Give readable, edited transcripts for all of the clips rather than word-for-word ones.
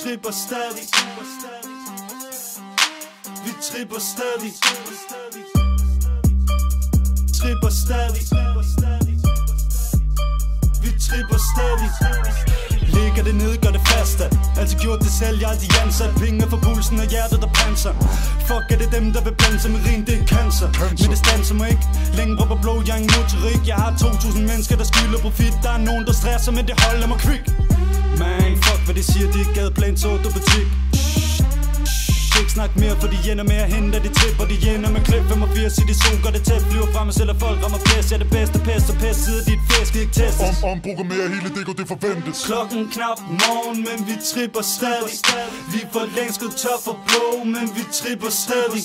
tripper stadig. Vi tripper stadig. Tripper stadig. Vi tripper stadig. Ligger det nede, gør det fast. Altid gjort det selv, jeg er altid ansat. Penge for pulsen og hjertet der panser. Fuck, er det dem der vil blande sig med rin, det er cancer. Men det standser mig ikke. Længe på blå, jeg er ingen motorik. Jeg har 2000 mennesker der skylder profit. Der er nogen der stresser, men det holder mig kvik. Man, fuck hvad de siger, de er gadeplan, så du butik. Ikke snak mere, for de ender med at hente, de tripper, de ender med klip 85 i de sol, gør det tæt, flyver frem og sælger folk, rammer pæs, jeg er det bedste pæst, og pæst sidder dit fæsk, ikke testes. Omprogrammerer hele det, og det forventes. Klokken knap morgen, men vi tripper stadig. Vi for længst gået tør for blå, men vi tripper stadig.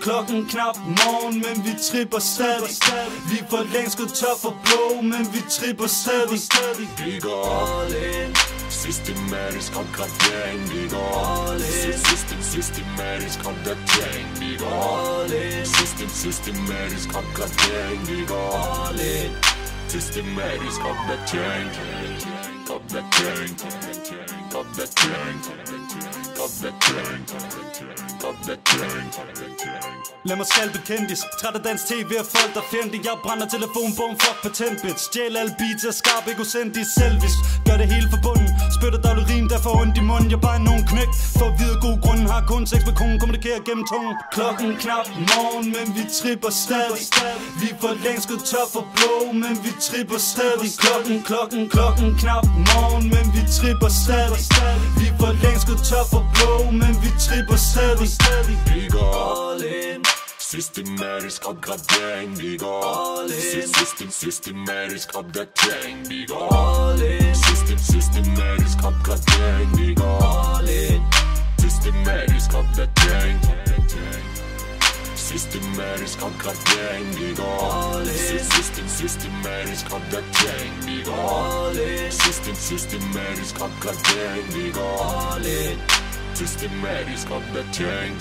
Klokken knap morgen, men vi tripper stadig. Vi for længst gået tør for blå, men vi tripper stadig. Vi går all in. Systematisk opgradering, vi går all in. Systematisk opdatering, vi går all in. Systematisk opgradering, vi går all in. Systematisk opdatering, opdatering, opdatering, opdatering, opdatering. Lad mig skal bekendtis. Træt af dansk tv og folk der fjendte. Jeg brænder telefonbogen, fuck patent bitch. Stjæl alle beats og skarp egocentrisk selvis. Gør det hele forbundet. Spytter daglig rim, der får ondt i munden. Jeg bare nogen knæk. For at vide god grunden har kun sex med konen. Kommunikerer gennem tungen. Klokken knap morgen, men vi tripper stadig. Vi for længst gået tør for blå, men vi tripper stadig. Klokken knap morgen, men vi tripper stadig. Vi for længst gået tør for blå, men vi tripper stadig. Vi går all in. Systematisk opgradering, vi går all in. Systematisk opdatering, vi går all in. Systematisk opgradering, vi går all in. Systematisk opdatering. Systematisk opgradering, vi går all in. Systematisk opdatering, vi går all in. Systematisk opgradering, vi går all in. Systematisk opdatering.